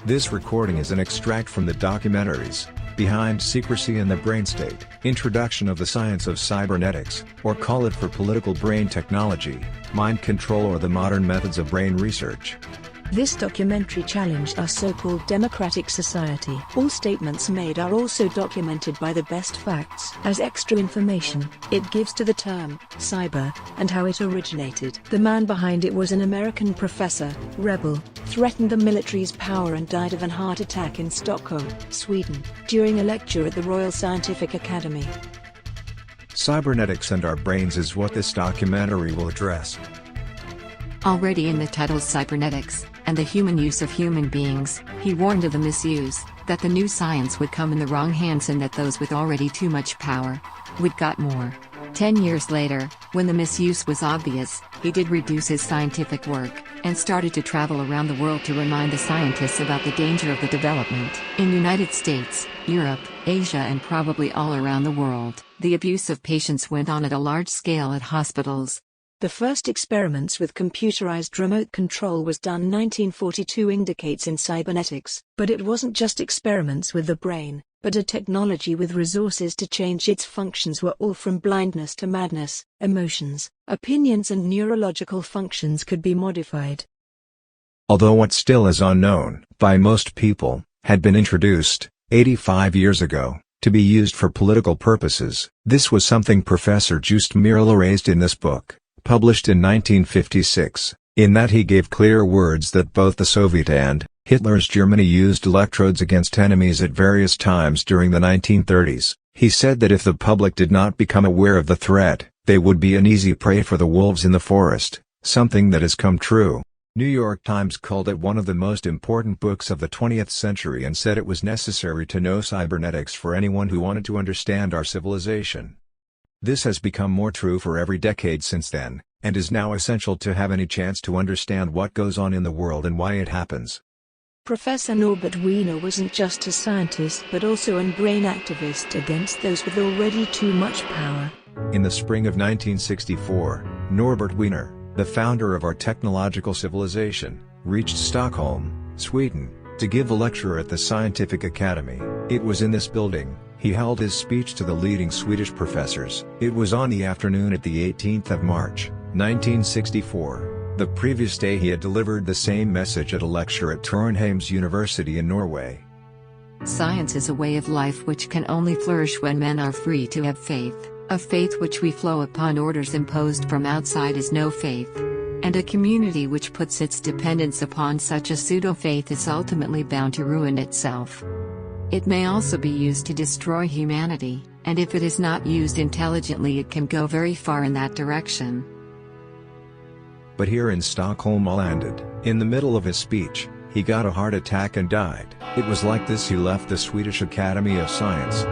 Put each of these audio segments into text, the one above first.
This recording is an extract from the documentaries, Behind Secrecy and the Brain State, Introduction of the Science of Cybernetics, or call it for political brain technology, mind control or the modern methods of brain research. This documentary challenged our so-called democratic society. All statements made are also documented by the best facts. As extra information, it gives to the term, cyber, and how it originated. The man behind it was an American professor, rebel, threatened the military's power and died of an heart attack in Stockholm, Sweden, during a lecture at the Royal Scientific Academy. Cybernetics and our brains is what this documentary will address. Already in the title Cybernetics, and the human use of human beings, he warned of the misuse, that the new science would come in the wrong hands and that those with already too much power would got more. 10 years later, when the misuse was obvious, he did reduce his scientific work, and started to travel around the world to remind the scientists about the danger of the development. In the United States, Europe, Asia and probably all around the world, the abuse of patients went on at a large scale at hospitals. The first experiments with computerized remote control was done 1942 indicates in cybernetics, but it wasn't just experiments with the brain, but a technology with resources to change its functions were all from blindness to madness, emotions, opinions and neurological functions could be modified. Although what still is unknown, by most people, had been introduced, 85 years ago, to be used for political purposes. This was something Professor Just Mirla raised in this book, published in 1956, in that he gave clear words that both the Soviet and Hitler's Germany used electrodes against enemies at various times during the 1930s. He said that if the public did not become aware of the threat, they would be an easy prey for the wolves in the forest, something that has come true. New York Times called it one of the most important books of the 20th century and said it was necessary to know cybernetics for anyone who wanted to understand our civilization. This has become more true for every decade since then, and is now essential to have any chance to understand what goes on in the world and why it happens. Professor Norbert Wiener wasn't just a scientist but also a brain activist against those with already too much power. In the spring of 1964, Norbert Wiener, the founder of our technological civilization, reached Stockholm, Sweden, to give a lecture at the Scientific Academy. It was in this building he held his speech to the leading Swedish professors. It was on the afternoon at the 18th of March, 1964. The previous day he had delivered the same message at a lecture at Trondheim's University in Norway. Science is a way of life which can only flourish when men are free to have faith. A faith which we flow upon orders imposed from outside is no faith. And a community which puts its dependence upon such a pseudo-faith is ultimately bound to ruin itself. It may also be used to destroy humanity, and if it is not used intelligently it can go very far in that direction. But here in Stockholm all ended. In the middle of his speech, he got a heart attack and died. It was like this he left the Swedish Academy of Science.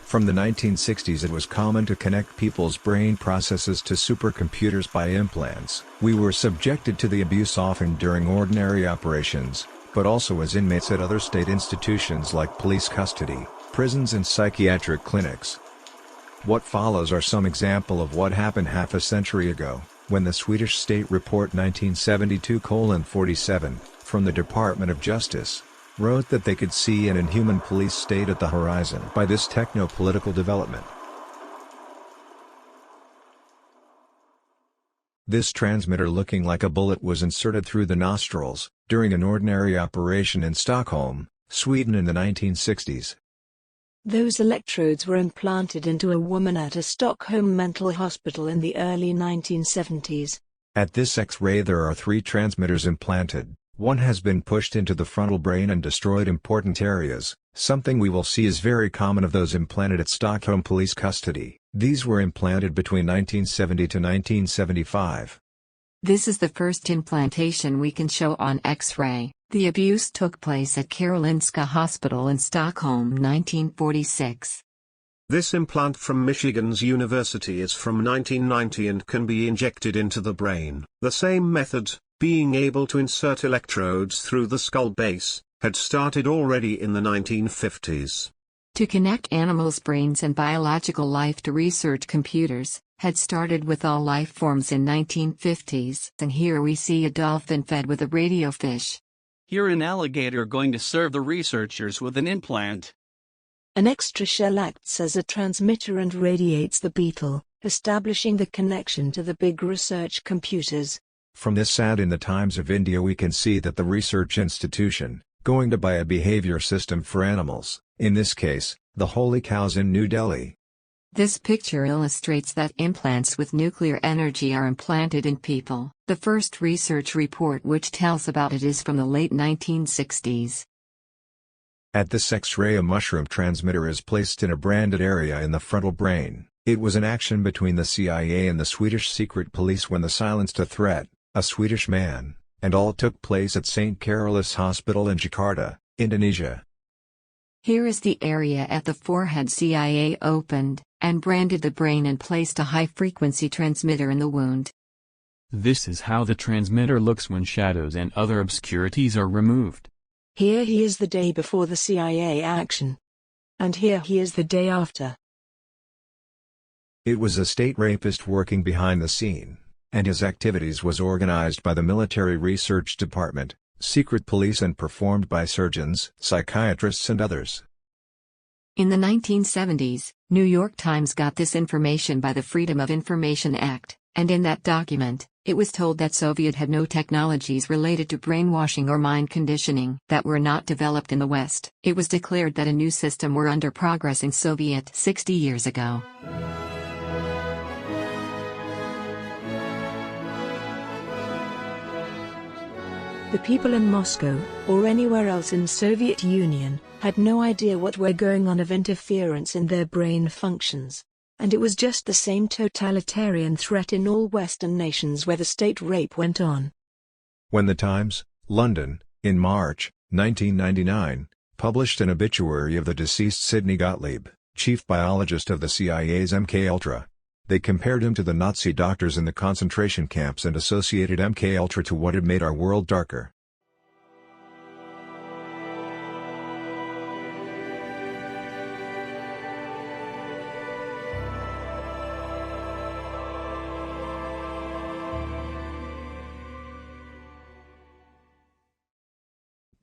From the 1960s it was common to connect people's brain processes to supercomputers by implants. We were subjected to the abuse often during ordinary operations, but also as inmates at other state institutions like police custody, prisons and psychiatric clinics. What follows are some example of what happened half a century ago, when the Swedish State Report 1972:47, from the Department of Justice, wrote that they could see an inhuman police state at the horizon by this techno-political development. This transmitter looking like a bullet was inserted through the nostrils, during an ordinary operation in Stockholm, Sweden in the 1960s. Those electrodes were implanted into a woman at a Stockholm mental hospital in the early 1970s. At this X-ray there are 3 transmitters implanted. One has been pushed into the frontal brain and destroyed important areas, something we will see is very common of those implanted at Stockholm police custody. These were implanted between 1970 to 1975. This is the first implantation we can show on X-ray. The abuse took place at Karolinska Hospital in Stockholm 1946. This implant from Michigan's University is from 1990 and can be injected into the brain. The same method, being able to insert electrodes through the skull base, had started already in the 1950s. To connect animals' brains and biological life to research computers, had started with all life forms in 1950s. And here we see a dolphin fed with a radio fish. Here an alligator going to serve the researchers with an implant. An extra shell acts as a transmitter and radiates the beetle, establishing the connection to the big research computers. From this ad in the Times of India we can see that the research institution, going to buy a behavior system for animals, in this case, the Holy Cows in New Delhi. This picture illustrates that implants with nuclear energy are implanted in people. The first research report which tells about it is from the late 1960s. At this X-ray a mushroom transmitter is placed in a branded area in the frontal brain. It was an action between the CIA and the Swedish secret police when they silenced a threat, a Swedish man, and all took place at St. Carolus Hospital in Jakarta, Indonesia. Here is the area at the forehead. CIA opened and branded the brain and placed a high-frequency transmitter in the wound. This is how the transmitter looks when shadows and other obscurities are removed. Here he is the day before the CIA action. And here he is the day after. It was a state rapist working behind the scene, and his activities was organized by the Military Research Department, secret police and performed by surgeons, psychiatrists and others. In the 1970s, New York Times got this information by the Freedom of Information Act, and in that document, it was told that Soviet had no technologies related to brainwashing or mind conditioning that were not developed in the West. It was declared that a new system were under progress in Soviet 60 years ago. The people in Moscow, or anywhere else in Soviet Union, had no idea what were going on of interference in their brain functions. And it was just the same totalitarian threat in all Western nations where the state rape went on. When the Times, London, in March 1999, published an obituary of the deceased Sidney Gottlieb, chief biologist of the CIA's MK-Ultra, they compared him to the Nazi doctors in the concentration camps and associated MK-Ultra to what had made our world darker.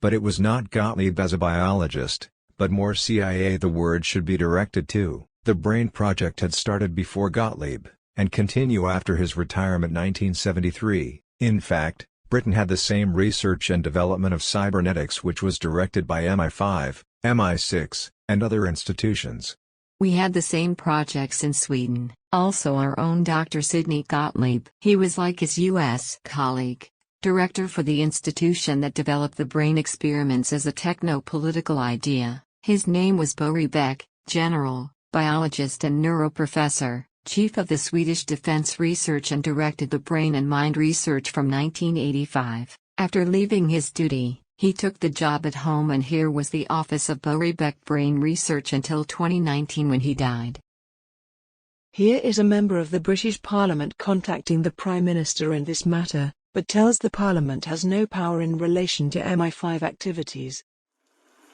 But it was not Gottlieb as a biologist, but more CIA the word should be directed to. The Brain Project had started before Gottlieb, and continue after his retirement 1973. In fact, Britain had the same research and development of cybernetics which was directed by MI5, MI6, and other institutions. We had the same projects in Sweden, also our own Dr. Sidney Gottlieb. He was like his US colleague, director for the institution that developed the brain experiments as a techno-political idea. His name was Bo Riebeck, general, biologist and neuroprofessor, chief of the Swedish Defense Research and directed the brain and mind research from 1985. After leaving his duty, he took the job at home and here was the office of Bo Riebeck Brain Research until 2019 when he died. Here is a member of the British Parliament contacting the Prime Minister in this matter, but tells the Parliament has no power in relation to MI5 activities.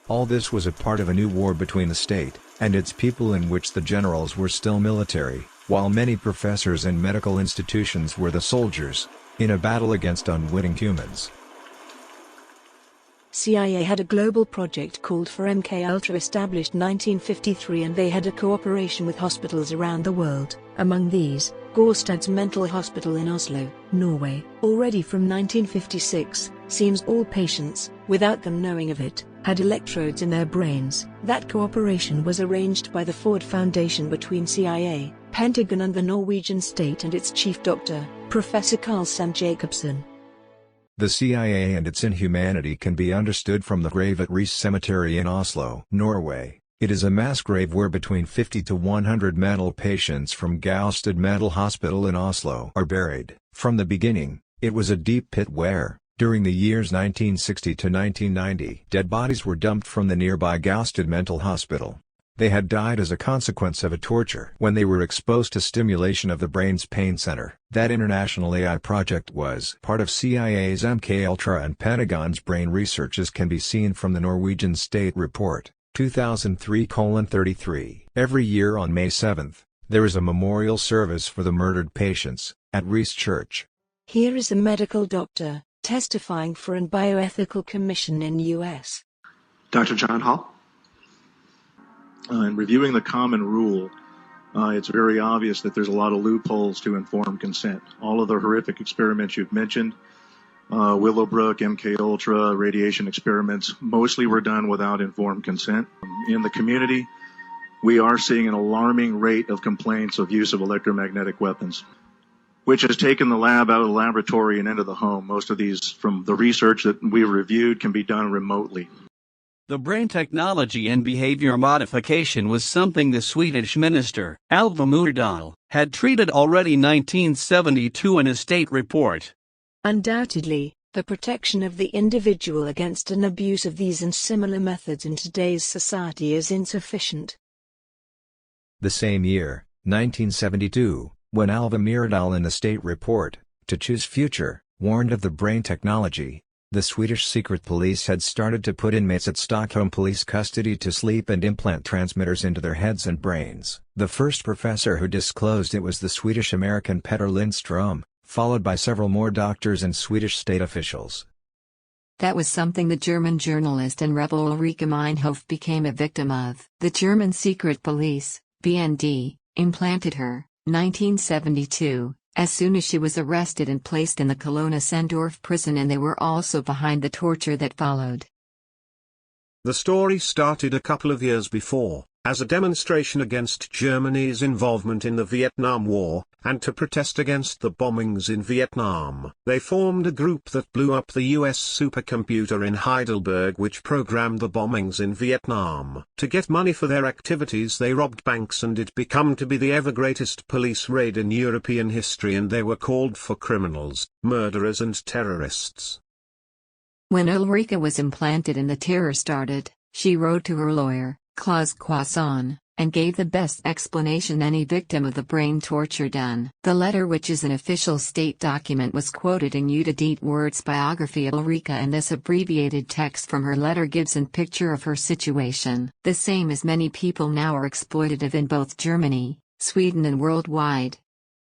All this was a part of a new war between the state and its people in which the generals were still military, while many professors and medical institutions were the soldiers, in a battle against unwitting humans. CIA had a global project called for MK-Ultra established 1953 and they had a cooperation with hospitals around the world, among these, Gårdstad's Mental Hospital in Oslo, Norway. Already from 1956, seems all patients, without them knowing of it, had electrodes in their brains. That cooperation was arranged by the Ford Foundation between CIA, Pentagon and the Norwegian state and its chief doctor, Professor Carl Sand Jacobsen. The CIA and its inhumanity can be understood from the grave at Riis Cemetery in Oslo, Norway. It is a mass grave where between 50 to 100 mental patients from Gårdstad Mental Hospital in Oslo are buried. From the beginning, it was a deep pit where, during the years 1960 to 1990, dead bodies were dumped from the nearby Gårdstad Mental Hospital. They had died as a consequence of a torture when they were exposed to stimulation of the brain's pain center. That international AI project was part of CIA's MKUltra and Pentagon's brain research, as can be seen from the Norwegian State Report, 2003:33. Every year on May 7, there is a memorial service for the murdered patients, at Reese Church. Here is a medical doctor, testifying for an bioethical commission in U.S. Dr. John Hall. In reviewing the common rule, it's very obvious that there's a lot of loopholes to informed consent. All of the horrific experiments you've mentioned, Willowbrook, MKUltra, radiation experiments, mostly were done without informed consent. In the community, we are seeing an alarming rate of complaints of use of electromagnetic weapons, which has taken the lab out of the laboratory and into the home. Most of these, from the research that we've reviewed, can be done remotely. The brain technology and behavior modification was something the Swedish minister, Alva Myrdal, had treated already in 1972 in a state report. Undoubtedly, the protection of the individual against an abuse of these and similar methods in today's society is insufficient. The same year, 1972, when Alva Myrdal in the state report, To Choose Future, warned of the brain technology, the Swedish secret police had started to put inmates at Stockholm police custody to sleep and implant transmitters into their heads and brains. The first professor who disclosed it was the Swedish-American Peter Lindström, followed by several more doctors and Swedish state officials. That was something the German journalist and rebel Ulrike Meinhof became a victim of. The German secret police, BND, implanted her, 1972, as soon as she was arrested and placed in the Kelowna-Sendorf prison, and they were also behind the torture that followed. The story started a couple of years before, as a demonstration against Germany's involvement in the Vietnam War, and to protest against the bombings in Vietnam. They formed a group that blew up the US supercomputer in Heidelberg, which programmed the bombings in Vietnam. To get money for their activities, they robbed banks, and it became to be the ever greatest police raid in European history, and they were called for criminals, murderers and terrorists. When Ulrika was implanted and the terror started, she wrote to her lawyer, Claus Quasson, and gave the best explanation any victim of the brain torture done. The letter, which is an official state document, was quoted in Jutta Dietwart's biography of Ulrika, and this abbreviated text from her letter gives a picture of her situation. The same as many people now are exploitative in both Germany, Sweden and worldwide.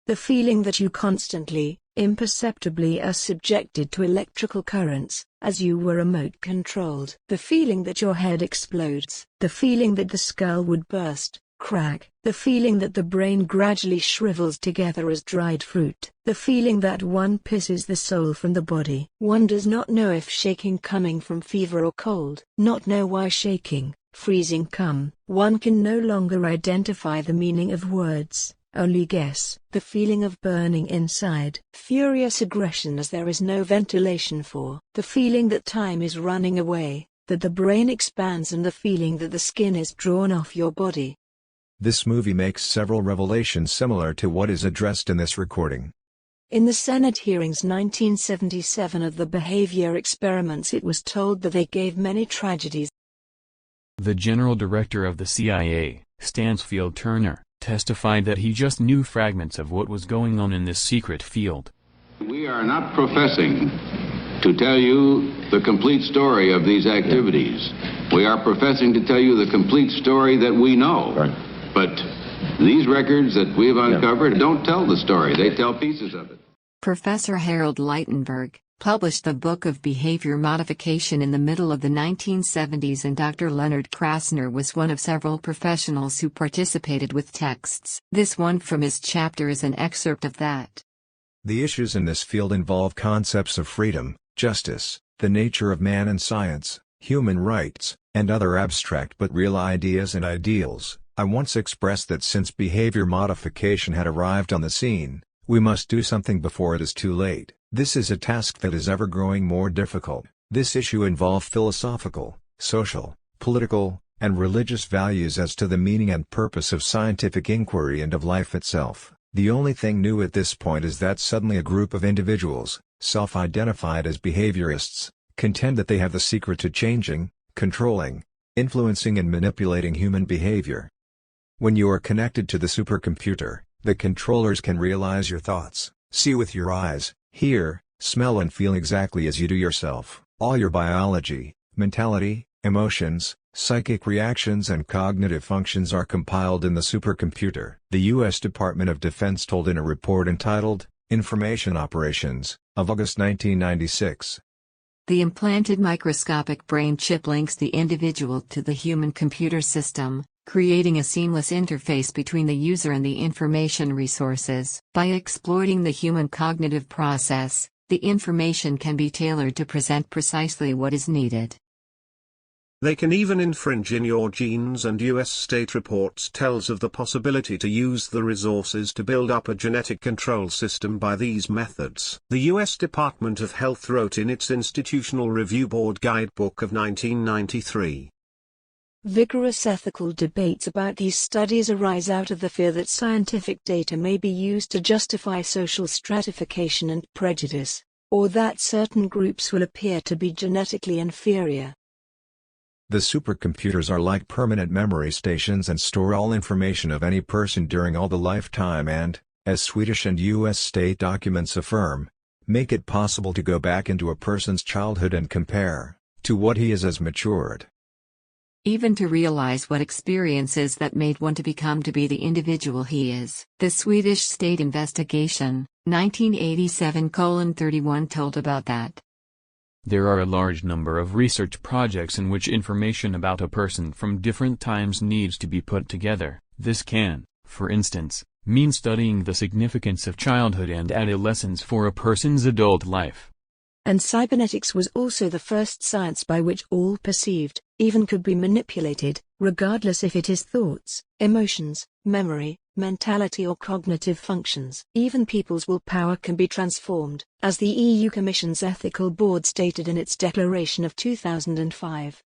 The feeling that you constantly, imperceptibly are subjected to electrical currents, as you were remote controlled. The feeling that your head explodes. The feeling that the skull would burst, crack. The feeling that the brain gradually shrivels together as dried fruit. The feeling that one pisses the soul from the body. One does not know if shaking coming from fever or cold. Not know why shaking, freezing come. One can no longer identify the meaning of words. Only guess. The feeling of burning inside. Furious aggression as there is no ventilation for. The feeling that time is running away, that the brain expands, and the feeling that the skin is drawn off your body. This movie makes several revelations similar to what is addressed in this recording. In the Senate hearings 1977 of the behavior experiments, it was told that they gave many tragedies. The general director of the CIA, Stansfield Turner, testified that he just knew fragments of what was going on in this secret field. We are not professing to tell you the complete story of these activities. We are professing to tell you the complete story that we know. Right. But these records that we've uncovered don't tell the story, they tell pieces of it. Professor Harold Lightenberg published the Book of Behavior Modification in the middle of the 1970s, and Dr. Leonard Krasner was one of several professionals who participated with texts. This one from his chapter is an excerpt of that. The issues in this field involve concepts of freedom, justice, the nature of man and science, human rights, and other abstract but real ideas and ideals. I once expressed that since behavior modification had arrived on the scene, we must do something before it is too late. This is a task that is ever growing more difficult. This issue involves philosophical, social, political, and religious values as to the meaning and purpose of scientific inquiry and of life itself. The only thing new at this point is that suddenly a group of individuals, self-identified as behaviorists, contend that they have the secret to changing, controlling, influencing and manipulating human behavior. When you are connected to the supercomputer, the controllers can realize your thoughts, see with your eyes, hear, smell and feel exactly as you do yourself. All your biology, mentality, emotions, psychic reactions and cognitive functions are compiled in the supercomputer. The U.S. Department of Defense told in a report entitled, Information Operations, of August 1996. The implanted microscopic brain chip links the individual to the human computer system, creating a seamless interface between the user and the information resources. By exploiting the human cognitive process, the information can be tailored to present precisely what is needed. They can even infringe in your genes, and US state reports tells of the possibility to use the resources to build up a genetic control system by these methods. The US Department of Health wrote in its Institutional Review Board Guidebook of 1993. Vigorous ethical debates about these studies arise out of the fear that scientific data may be used to justify social stratification and prejudice, or that certain groups will appear to be genetically inferior. The supercomputers are like permanent memory stations and store all information of any person during all the lifetime and, as Swedish and US state documents affirm, make it possible to go back into a person's childhood and compare to what he is as matured. Even to realize what experiences that made one to become to be the individual he is. The Swedish state investigation, 1987:31 told about that. There are a large number of research projects in which information about a person from different times needs to be put together. This can, for instance, mean studying the significance of childhood and adolescence for a person's adult life. And cybernetics was also the first science by which all perceived, even could be manipulated, regardless if it is thoughts, emotions, memory, mentality or cognitive functions. Even people's willpower can be transformed, as the EU Commission's Ethical Board stated in its declaration of 2005.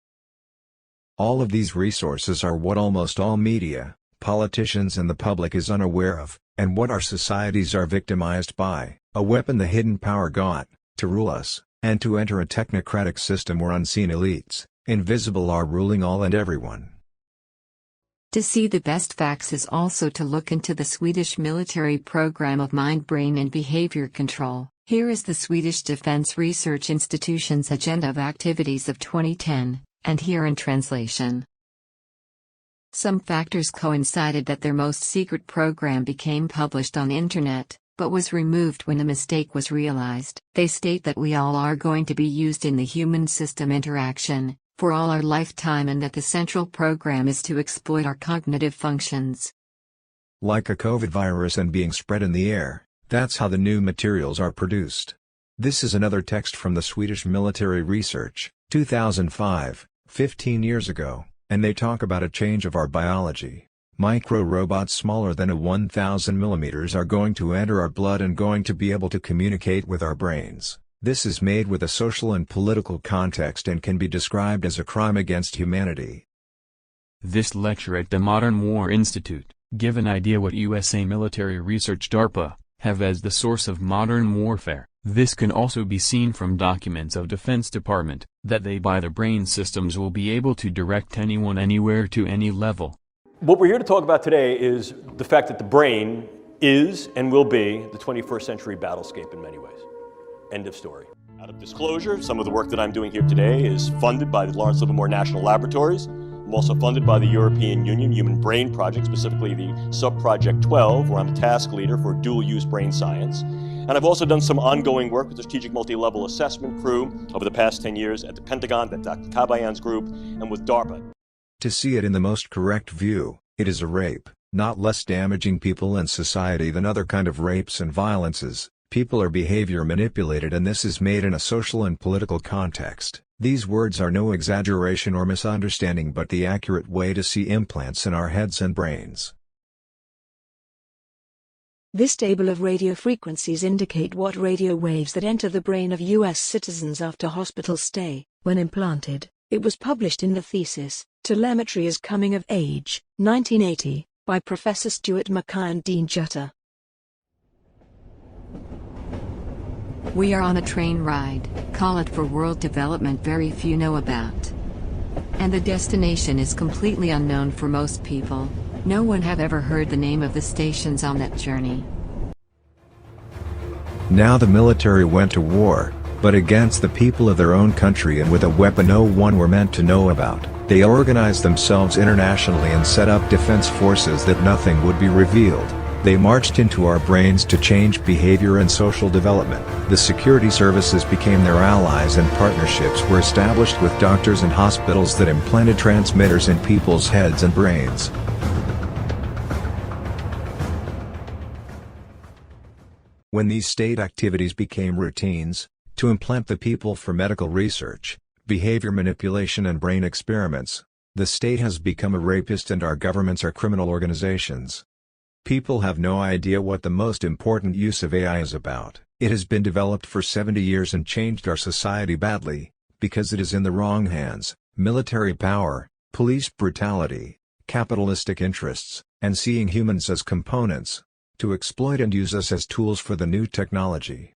All of these resources are what almost all media, politicians and the public is unaware of, and what our societies are victimized by, a weapon the hidden power got, to rule us, and to enter a technocratic system where unseen elites, invisible, are ruling all and everyone. To see the best facts is also to look into the Swedish military program of mind, brain and behavior control. Here is the Swedish Defense Research Institution's agenda of activities of 2010, and here in translation. Some factors coincided that their most secret program became published on internet, but was removed when a mistake was realized. They state that we all are going to be used in the human-system interaction for all our lifetime, and that the central program is to exploit our cognitive functions. Like a COVID virus and being spread in the air, that's how the new materials are produced. This is another text from the Swedish Military Research, 2005, 15 years ago, and they talk about a change of our biology. Micro-robots smaller than a 1000 millimeters are going to enter our blood and going to be able to communicate with our brains. This is made with a social and political context and can be described as a crime against humanity. This lecture at the Modern War Institute give an idea what USA military research DARPA have as the source of modern warfare. This can also be seen from documents of Defense Department, that they by the brain systems will be able to direct anyone anywhere to any level. What we're here to talk about today is the fact that the brain is and will be the 21st century battlescape in many ways. End of story. Out of disclosure, some of the work that I'm doing here today is funded by the Lawrence Livermore National Laboratories. I'm also funded by the European Union Human Brain Project, specifically the Sub-Project 12, where I'm the task leader for dual-use brain science. And I've also done some ongoing work with the Strategic Multi-Level Assessment crew over the past 10 years at the Pentagon, at Dr. Kabayan's group, and with DARPA. To see it in the most correct view, it is a rape, not less damaging people and society than other kind of rapes and violences. People are behavior manipulated, and this is made in a social and political context. These words are no exaggeration or misunderstanding but the accurate way to see implants in our heads and brains. This table of radio frequencies indicate what radio waves that enter the brain of U.S. citizens after hospital stay, when implanted. It was published in the thesis, Telemetry as Coming of Age, 1980, by Professor Stuart Mackay and Dean Jutter. We are on a train ride, call it for world development very few know about. And the destination is completely unknown for most people. No one have ever heard the name of the stations on that journey. Now the military went to war, but against the people of their own country and with a weapon no one were meant to know about. They organized themselves internationally and set up defense forces that nothing would be revealed. They marched into our brains to change behavior and social development. The security services became their allies and partnerships were established with doctors and hospitals that implanted transmitters in people's heads and brains. When these state activities became routines, to implant the people for medical research, behavior manipulation and brain experiments, the state has become a rapist and our governments are criminal organizations. People have no idea what the most important use of AI is about. It has been developed for 70 years and changed our society badly, because it is in the wrong hands: military power, police brutality, capitalistic interests, and seeing humans as components, to exploit and use us as tools for the new technology.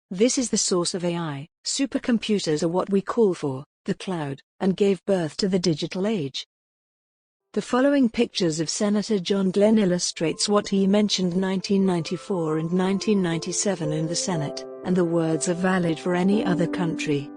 This is the source of AI. Supercomputers are what we call for the cloud, and gave birth to the digital age. The following pictures of Senator John Glenn illustrates what he mentioned 1994 and 1997 in the Senate, and the words are valid for any other country.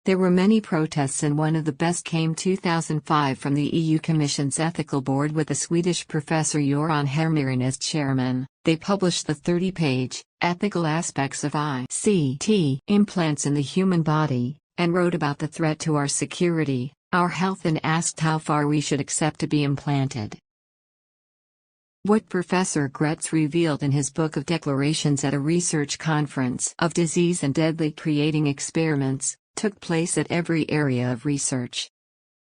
There were many protests and one of the best came 2005 from the EU Commission's Ethical Board with the Swedish professor Göran Hermeren as chairman. They published the 30-page, Ethical Aspects of ICT Implants in the Human Body, and wrote about the threat to our security, our health and asked how far we should accept to be implanted. What Professor Gretz revealed in his book of declarations at a research conference of disease and deadly creating experiments took place at every area of research.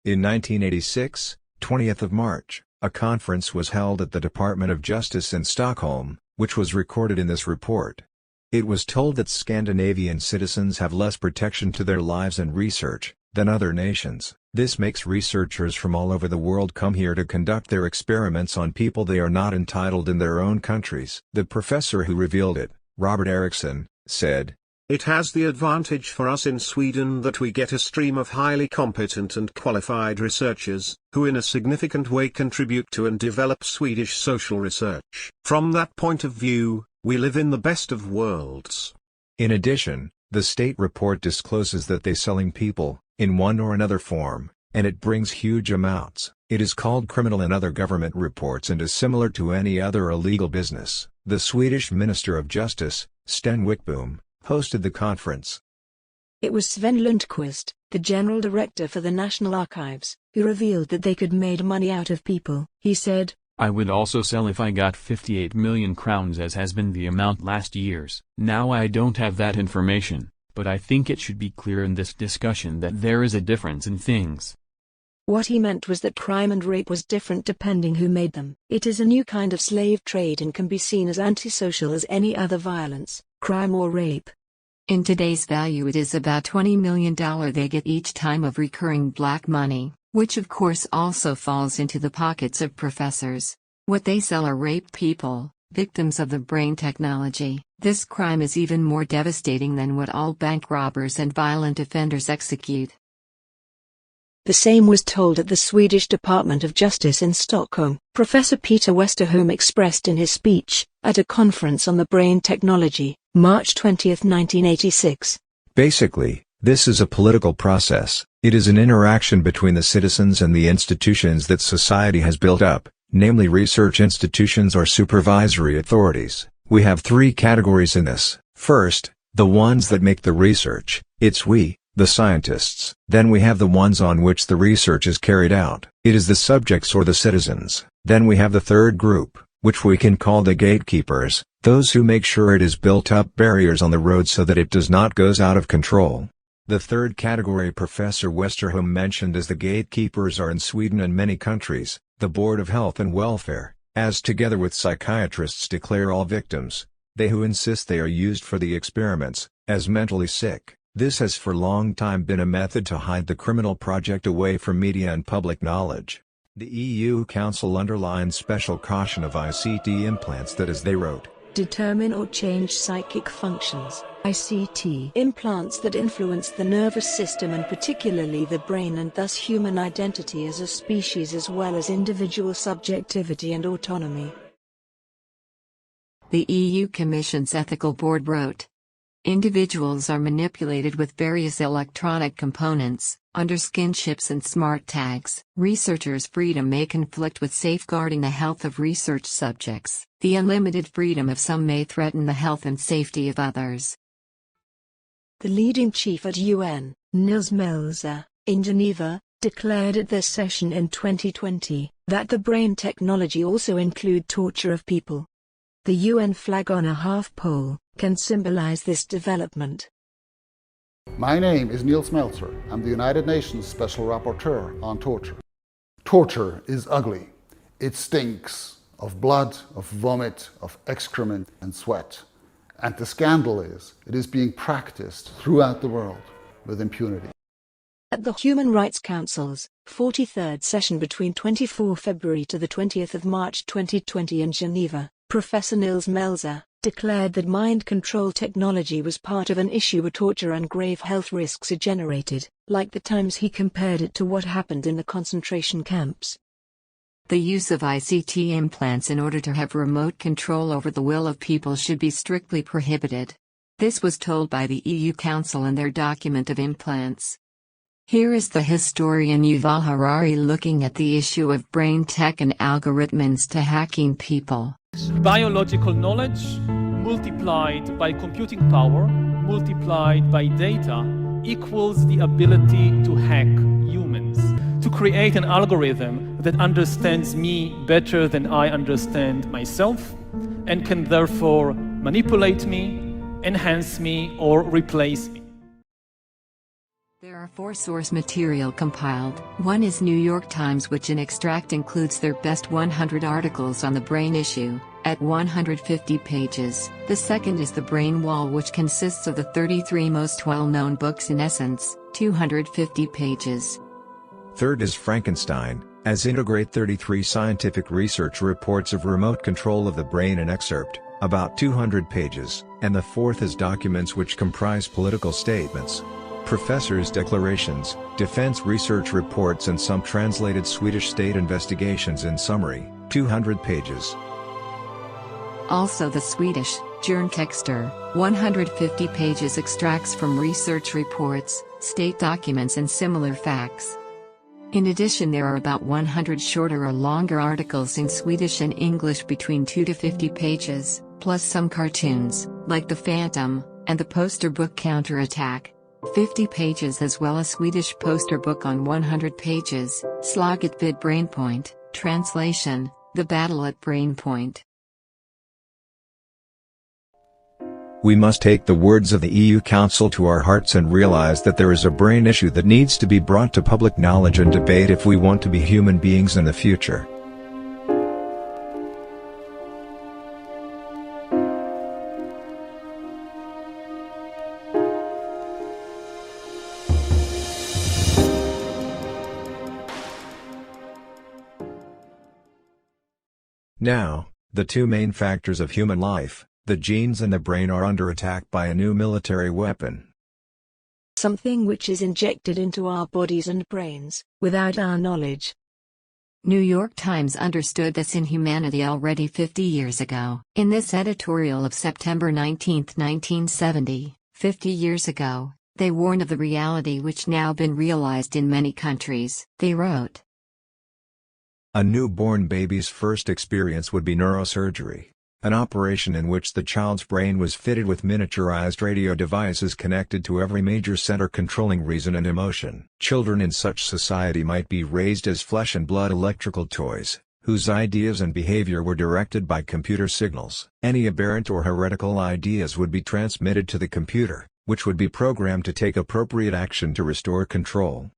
In 1986, 20th of March, a conference was held at the Department of Justice in Stockholm, which was recorded in this report. It was told that Scandinavian citizens have less protection to their lives and research than other nations. This makes researchers from all over the world come here to conduct their experiments on people they are not entitled in their own countries. The professor who revealed it, Robert Eriksson, said, "It has the advantage for us in Sweden that we get a stream of highly competent and qualified researchers, who in a significant way contribute to and develop Swedish social research. From that point of view, we live in the best of worlds." In addition, the state report discloses that they selling people, in one or another form, and it brings huge amounts. It is called criminal in other government reports and is similar to any other illegal business. The Swedish Minister of Justice, Sten Wickbom, hosted the conference. It was Sven Lundquist, the General Director for the National Archives, who revealed that they could make money out of people. He said, "I would also sell if I got 58 million crowns as has been the amount last years. Now I don't have that information, but I think it should be clear in this discussion that there is a difference in things." What he meant was that crime and rape was different depending who made them. It is a new kind of slave trade and can be seen as antisocial as any other violence, crime or rape. In today's value it is about $20 million they get each time of recurring black money, which of course also falls into the pockets of professors. What they sell are rape people, victims of the brain technology. This crime is even more devastating than what all bank robbers and violent offenders execute. The same was told at the Swedish Department of Justice in Stockholm. Professor Peter Westerholm expressed in his speech, at a conference on the brain technology, March 20, 1986. Basically, this is a political process. It is an interaction between the citizens and the institutions that society has built up, namely research institutions or supervisory authorities. We have three categories in this. First, the ones that make the research. It's we, the scientists. Then we have the ones on which the research is carried out. It is the subjects or the citizens. Then we have the third group, which we can call the gatekeepers, those who make sure it is built up barriers on the road so that it does not goes out of control. The third category Professor Westerholm mentioned is the gatekeepers are in Sweden and many countries, the Board of Health and Welfare, as together with psychiatrists declare all victims, they who insist they are used for the experiments, as mentally sick. This has for a long time been a method to hide the criminal project away from media and public knowledge. The EU Council underlines special caution of ICT implants that, as they wrote, determine or change psychic functions, ICT implants that influence the nervous system and particularly the brain and thus human identity as a species as well as individual subjectivity and autonomy. The EU Commission's Ethical Board wrote, individuals are manipulated with various electronic components, underskin chips and smart tags. Researchers' freedom may conflict with safeguarding the health of research subjects. The unlimited freedom of some may threaten the health and safety of others. The leading chief at UN, Nils Melzer, in Geneva, declared at their session in 2020 that the brain technology also include torture of people. The UN flag on a half pole can symbolize this development. My name is Nils Melzer. I'm the United Nations Special Rapporteur on Torture. Torture is ugly. It stinks of blood, of vomit, of excrement and sweat. And the scandal is, it is being practiced throughout the world with impunity. At the Human Rights Council's 43rd session between 24 February to the 20th of March 2020 in Geneva, Professor Nils Melzer declared that mind control technology was part of an issue where torture and grave health risks are generated, like the times he compared it to what happened in the concentration camps. The use of ICT implants in order to have remote control over the will of people should be strictly prohibited. This was told by the EU Council in their document of implants. Here is the historian Yuval Harari looking at the issue of brain tech and algorithms to hacking people. Biological knowledge multiplied by computing power multiplied by data equals the ability to hack humans. To create an algorithm that understands me better than I understand myself and can therefore manipulate me, enhance me, or replace me. There are 4 source material compiled. One is New York Times, which in extract includes their best 100 articles on the brain issue, at 150 pages. The second is The Brain Wall, which consists of the 33 most well-known books in essence, 250 pages. Third is Frankenstein, as integrate 33 scientific research reports of remote control of the brain and excerpt, about 200 pages, and the fourth is Documents, which comprise political statements, professors' declarations, defense research reports and some translated Swedish state investigations in summary, 200 pages. Also the Swedish Hjärntexter, 150 pages extracts from research reports, state documents and similar facts. In addition, there are about 100 shorter or longer articles in Swedish and English between 2 to 50 pages, plus some cartoons, like The Phantom, and the poster book Counterattack, 50 pages, as well as Swedish poster book on 100 pages, Slaget vid Brainpoint, translation, The Battle at Brainpoint. We must take the words of the EU Council to our hearts and realize that there is a brain issue that needs to be brought to public knowledge and debate if we want to be human beings in the future. Now, the two main factors of human life, the genes and the brain, are under attack by a new military weapon. Something which is injected into our bodies and brains, without our knowledge. New York Times understood this in humanity already 50 years ago. In this editorial of September 19, 1970, 50 years ago, they warned of the reality which now been realized in many countries. They wrote, "A newborn baby's first experience would be neurosurgery, an operation in which the child's brain was fitted with miniaturized radio devices connected to every major center controlling reason and emotion. Children in such society might be raised as flesh and blood electrical toys, whose ideas and behavior were directed by computer signals. Any aberrant or heretical ideas would be transmitted to the computer, which would be programmed to take appropriate action to restore control.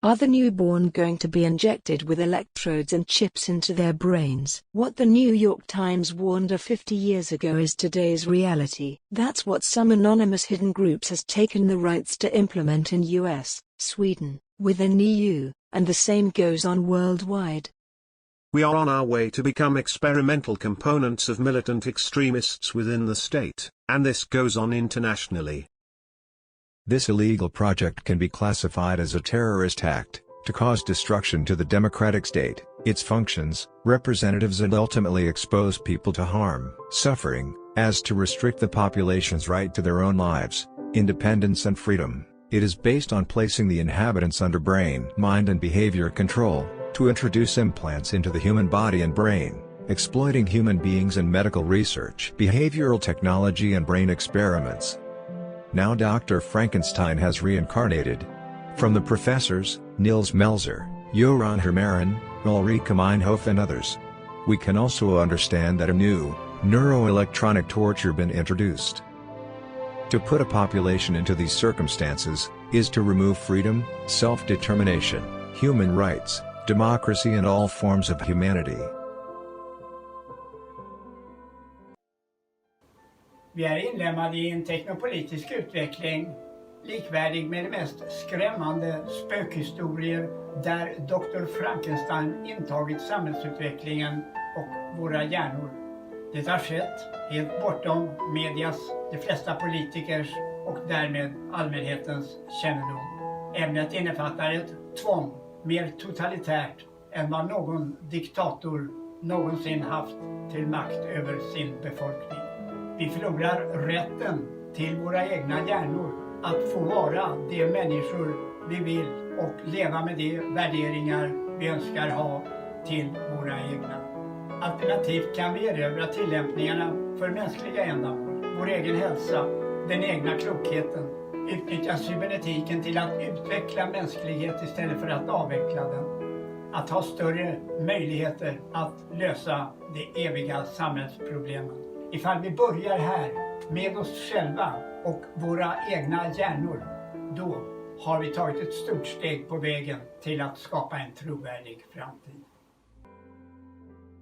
Are the newborn going to be injected with electrodes and chips into their brains? What the New York Times warned of 50 years ago is today's reality. That's what some anonymous hidden groups has taken the rights to implement in US, Sweden, within EU, and the same goes on worldwide. We are on our way to become experimental components of militant extremists within the state, and this goes on internationally. This illegal project can be classified as a terrorist act, to cause destruction to the democratic state, its functions, representatives, and ultimately expose people to harm, suffering, as to restrict the population's right to their own lives, independence and freedom. It is based on placing the inhabitants under brain, mind and behavior control, to introduce implants into the human body and brain, exploiting human beings in medical research, behavioral technology and brain experiments. Now Dr. Frankenstein has reincarnated. From the professors, Niels Melzer, Göran Hermarin, Ulrike Meinhof and others. We can also understand that a new, neuroelectronic torture been introduced. To put a population into these circumstances, is to remove freedom, self-determination, human rights, democracy and all forms of humanity. Vi är inlemmade i en teknopolitisk utveckling likvärdig med de mest skrämmande spökhistorier där Dr. Frankenstein intagit samhällsutvecklingen och våra hjärnor. Det har skett helt bortom medias, de flesta politikers och därmed allmänhetens kännedom. Ämnet innefattar ett tvång mer totalitärt än vad någon diktator någonsin haft till makt över sin befolkning. Vi förlorar rätten till våra egna hjärnor att få vara de människor vi vill och leva med de värderingar vi önskar ha till våra egna. Alternativt kan vi erövra tillämpningarna för mänskliga ändamål, vår egen hälsa, den egna klokheten, utnyttja cybernetiken till att utveckla mänsklighet istället för att avveckla den. Att ha större möjligheter att lösa de eviga samhällsproblemen. Ifall vi börjar här med oss själva och våra egna hjärnor, då har vi tagit ett stort steg på vägen till att skapa en trovärdig framtid.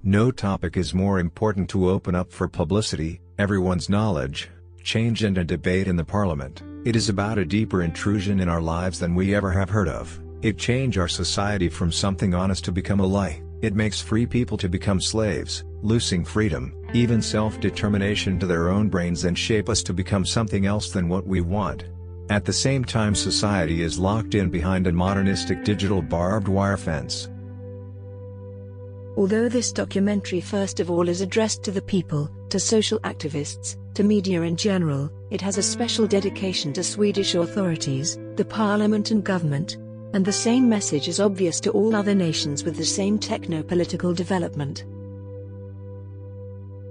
No topic is more important to open up for publicity, everyone's knowledge, change and a debate in the parliament. It is about a deeper intrusion in our lives than we ever have heard of. It changed our society from something honest to become a lie. It makes free people to become slaves, losing freedom, even self-determination to their own brains and shape us to become something else than what we want. At the same time society is locked in behind a modernistic digital barbed wire fence. Although this documentary first of all is addressed to the people, to social activists, to media in general, it has a special dedication to Swedish authorities, the parliament and government. And the same message is obvious to all other nations with the same techno-political development.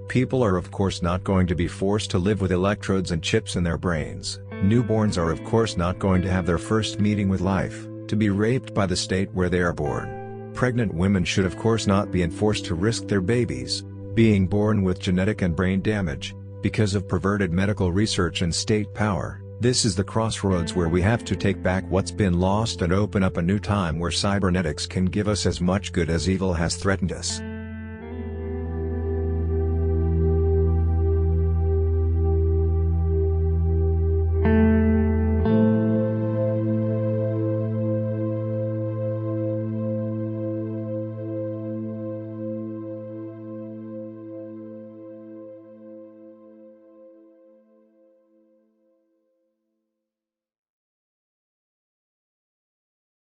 People are of course not going to be forced to live with electrodes and chips in their brains. Newborns are of course not going to have their first meeting with life, to be raped by the state where they are born. Pregnant women should of course not be enforced to risk their babies being born with genetic and brain damage, because of perverted medical research and state power. This is the crossroads where we have to take back what's been lost and open up a new time where cybernetics can give us as much good as evil has threatened us.